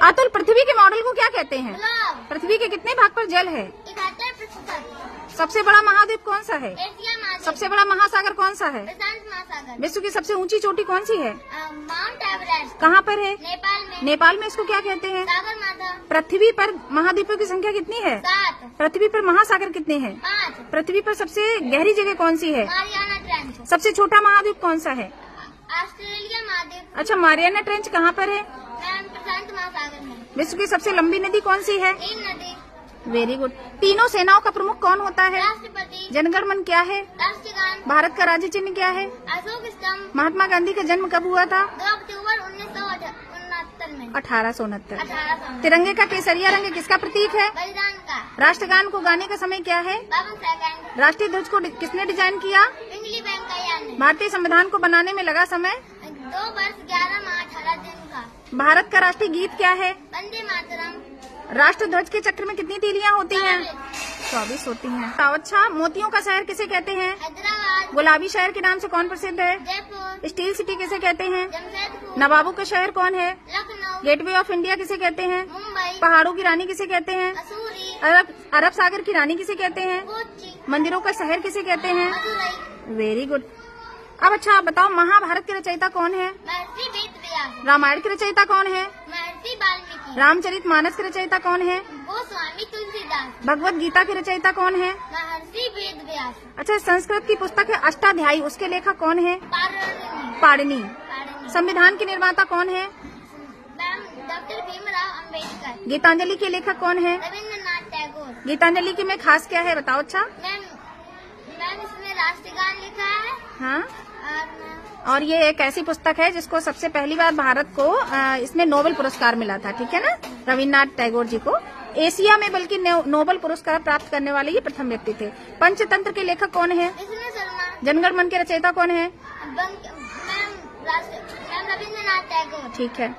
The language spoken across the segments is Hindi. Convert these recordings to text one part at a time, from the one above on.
अतुल, पृथ्वी के मॉडल को क्या कहते हैं? पृथ्वी के कितने भाग पर जल है? 71%। सबसे बड़ा महाद्वीप कौन सा है? एशिया महाद्वीप। सबसे बड़ा महासागर कौन सा है? प्रशांत महासागर। विश्व की सबसे ऊंची चोटी कौन सी है? Mount Everest. कहाँ पर है? नेपाल में। नेपाल में। इसको क्या कहते हैं? सागर माथा। पृथ्वी पर महाद्वीपों की संख्या कितनी है? 7। पृथ्वी पर महासागर कितने हैं? 5। पृथ्वी पर सबसे गहरी जगह कौन सी है? Mariana trench. सबसे छोटा महाद्वीप कौन सा है? ऑस्ट्रेलिया महाद्वीप। अच्छा, मारियाना ट्रेंच कहाँ पर है? प्रशांत महासागर में। विश्व की सबसे लंबी नदी कौन सी है? नील नदी। Very good. तीनों सेनाओं का प्रमुख कौन होता है? राष्ट्रपति। जनगण मन क्या है? राष्ट्रगान। भारत का राज्य चिन्ह क्या है? अशोक स्तंभ। महात्मा गांधी का जन्म कब हुआ था? 2 अक्टूबर 1969 में। 1869। 1800। तिरंगे का केसरिया रंग किसका प्रतीक है? बलिदान का। राष्ट्रगान को गाने का समय क्या है? 52 सेकंड। राष्ट्रीय ध्वज को किसने डिजाइन किया? पिंगली वेंकैया ने। भारतीय संविधान को बनाने में लगा समय? 2 वर्ष 11 माह 18 दिन का। भारत का राष्ट्रीय गीत क्या है? वंदे मातरम। राष्ट्र ध्वज के चक्र में कितनी तीलियां होती हैं? 24 होती हैं। अच्छा, मोतियों का शहर किसे कहते हैं? हैदराबाद। गुलाबी शहर के नाम से कौन प्रसिद्ध है? जयपुर। स्टील सिटी किसे कहते हैं? जमशेदपुर। नवाबों का शहर कौन है? लखनऊ। गेटवे ऑफ इंडिया किसे कहते हैं? मुंबई। पहाड़ों की रानी किसे कहते हैं? मसूरी। अरब सागर की रानी किसे कहते हैं? कोच्चि। मंदिरों का शहर किसे कहते हैं? मदुरई। Very good. अब अच्छा, आप बताओ, महाभारत के रचयिता कौन है? महर्षि वेदव्यास। रामायण के रचयिता कौन है? महर्षि वाल्मीकि। रामचरितमानस के रचयिता कौन है? गोस्वामी तुलसीदास। भगवत गीता के रचयिता कौन है? महर्षि वेदव्यास। अच्छा, संस्कृत की पुस्तक है अष्टाध्यायी, उसके लेखक कौन है? पाणिनि। पाणिनि। संविधान के निर्माता कौन है? डॉक्टर भीमराव अंबेडकर। गीतांजलि के लेखक कौन है? रविंद्रनाथ टैगोर। गीतांजलि के में खास क्या है, बताओ। अच्छा मैम इसमें राष्ट्रगान लिखा है। हाँ, और ये एक ऐसी पुस्तक है जिसको सबसे पहली बार भारत को इसमें नोबेल पुरस्कार मिला था, ठीक है ना, रविन्द्रनाथ टैगोर जी को। एशिया में बल्कि नोबेल पुरस्कार प्राप्त करने वाले ये प्रथम व्यक्ति थे। पंचतंत्र के लेखक कौन है? विष्णु शर्मा। जनगण मन के रचयिता कौन है? मैम रविंद्रनाथ टैगोर। ठीक है।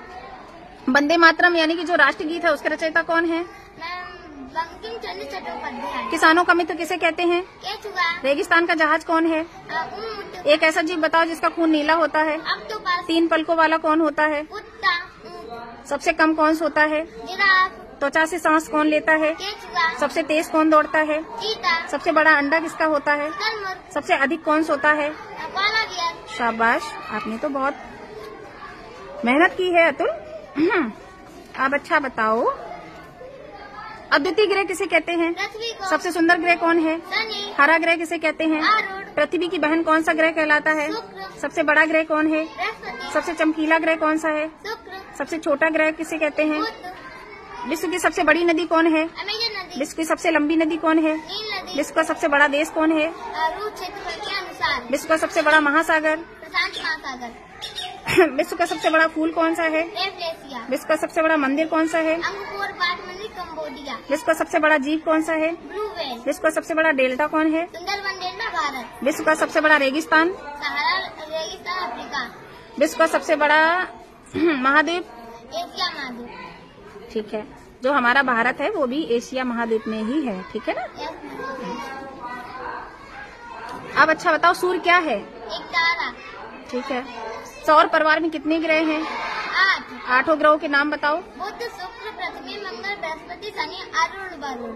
वंदे मातरम यानी कि जो राष्ट्रगीत है उसके रचयिता कौन है? मैम बंकिम चंद्र चट्टोपाध्याय। किसानों का मित्र किसे कहते हैं? केचुआ। रेगिस्तान का जहाज कौन है? ऊंट। एक ऐसा जीव बताओ जिसका खून नीला होता है। ऑक्टोपस। 3 पलकों वाला कौन होता है? कुत्ता। सबसे कम कौन सोता है? जिराफ। त्वचा से सांस कौन लेता है? केचुआ। सबसे तेज कौन दौड़ता है? चीता। सबसे बड़ा अंडा किसका होता है? शुतुरमुर्ग। सबसे अधिक कौन सोता है? Koala bear. शाबाश, आपने तो बहुत मेहनत की है अतुल। अब अच्छा बताओ, अद्वितीय ग्रह किसे कहते हैं? पृथ्वी को। सबसे सुंदर ग्रह कौन है? शनि। हरा ग्रह किसे कहते हैं? आरुण। पृथ्वी की बहन कौन सा ग्रह कहलाता है? शुक्र। सबसे बड़ा ग्रह कौन है? बृहस्पति। सबसे चमकीला ग्रह कौन सा है? शुक्र। सबसे छोटा ग्रह किसे कहते हैं? बुध। विश्व की सबसे बड़ी नदी कौन है? अमेजन नदी। विश्व की सबसे लंबी नदी कौन है? नील नदी। विश्व का सबसे बड़ा देश कौन है? रूस क्षेत्रफल के अनुसार। विश्व का सबसे बड़ा महासागर? प्रशांत महासागर। विश्व का सबसे बड़ा फूल कौन सा है? रेवलेशिया। विश्व का सबसे बड़ा मंदिर कौन सा है? अंगकोर वाट मंदिर कंबोडिया। विश्व का सबसे बड़ा जीव कौन सा है? Blue whale. विश्व का सबसे बड़ा डेल्टा कौन है? सुंदरबन डेल्टा भारत। विश्व का सबसे बड़ा रेगिस्तान? सहारा रेगिस्तान अफ्रीका। विश्व का सबसे बड़ा महाद्वीप? एशिया महाद्वीप। ठीक है, जो हमारा भारत है वो भी एशिया महाद्वीप में ही है, ठीक है ना। अब अच्छा बताओ, सूर्य क्या है? एक तारा। ठीक है। सौर परिवार में कितने ग्रह हैं? 8। 8 ग्रहों के नाम बताओ। बुध, शुक्र, पृथ्वी, मंगल, बृहस्पति, शनि, अरुण, वरुण।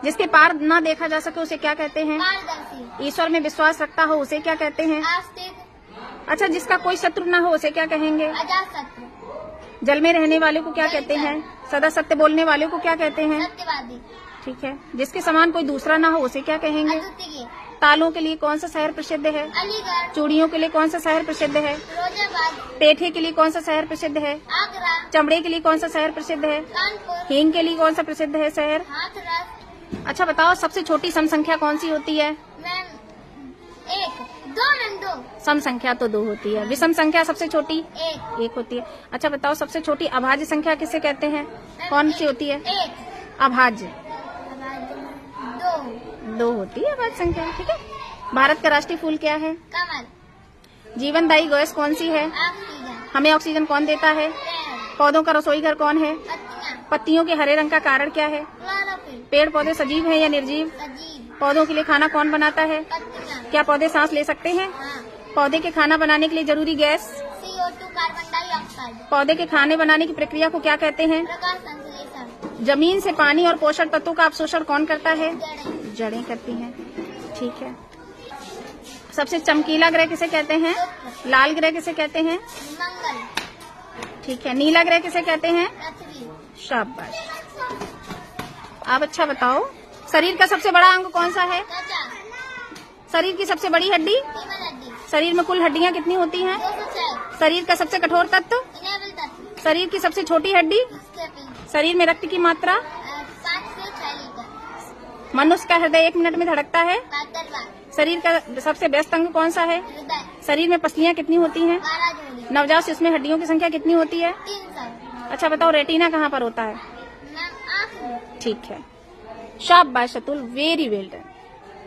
जिसके पार न देखा जा सके उसे क्या कहते हैं? पारदर्शी। ईश्वर में विश्वास रखता हो उसे क्या कहते हैं? आस्तिक। अच्छा, जिसका कोई शत्रु न हो उसे क्या कहेंगे? अजातशत्रु। जल में रहने वाले को क्या कहते हैं? सदा सत्य बोलने वाले को क्या कहते हैं? सत्यवादी। ठीक है। जिसके समान कोई दूसरा ना हो उसे क्या कहेंगे? अद्वितीय। तालों के लिए कौन सा शहर प्रसिद्ध है? अलीगढ़। चूड़ियों के लिए कौन सा शहर प्रसिद्ध है? फिरोजाबाद। पेठे के लिए कौन सा शहर प्रसिद्ध है? आगरा। चमड़े के लिए कौन सा शहर प्रसिद्ध है? कानपुर। हींग के लिए कौन सा प्रसिद्ध है शहर? हाथरस। अच्छा बताओ, सबसे छोटी सम संख्या कौन सी होती है? Ma'am 1 2 ma'am 2। सम संख्या तो 2 होती है। विषम संख्या सबसे छोटी 1 होती है। अच्छा बताओ, सबसे छोटी अभाज्य संख्या किसे कहते हैं? कौन सी होती है? 1 अभाज्य 2 2 होती है अभाज्य संख्या, ठीक है। भारत का राष्ट्रीय फूल क्या है? कमल। जीवनदायी गैस कौन सी है? ऑक्सीजन। हमें ऑक्सीजन कौन देता है? पेड़। पौधों का रसोई घर कौन है? पत्तियां। पत्तियों के हरे रंग का कारण क्या है? क्लोरोफिल। पेड़ पौधे सजीव हैं या निर्जीव? सजीव। पौधों के लिए खाना कौन बनाता है? पत्तियां। क्या पौधे सांस ले सकते हैं? हाँ। पौधे के खाना बनाने के लिए जरूरी gas? CO2 carbon dioxide. Card. पौधे के खाने बनाने की प्रक्रिया को क्या कहते हैं? प्रकाश संश्लेषण। जमीन से पानी और पोषक तत्वों का अवशोषण कौन करता है? जड़ें। जड़ें करती हैं। ठीक है। सबसे चमकीला ग्रह किसे कहते हैं? लाल ग्रह किसे कहते हैं? मंगल। ठीक है। नीला ग्रह किसे कहते हैं? पृथ्वी। शाबाश। आप अच्छा बताओ, शरीर का सबसे बड़ा अंग कौन सा है? त्वचा। शरीर की सबसे बड़ी हड्डी? फीमर हड्डी। शरीर में कुल हड्डियां कितनी होती हैं? 206। शरीर का सबसे कठोर तत्व? इनेबल तत्व। शरीर की सबसे छोटी हड्डी? स्टेपिंग। शरीर में रक्त की मात्रा? 5 से 6 लीटर। मनुष्य का हृदय 1 मिनट में धड़कता है? 72 बार। शरीर का सबसे व्यस्त अंग कौन सा है? हृदय। शरीर में पसलियां कितनी होती हैं? 12 जोड़ी। नवजात शिशु में हड्डियों की संख्या कितनी होती है? 300। अच्छा बताओ, रेटिना कहाँ पर होता है? मैम आँख में। ठीक है। शाबाश अतुल, वेरी वेल डन।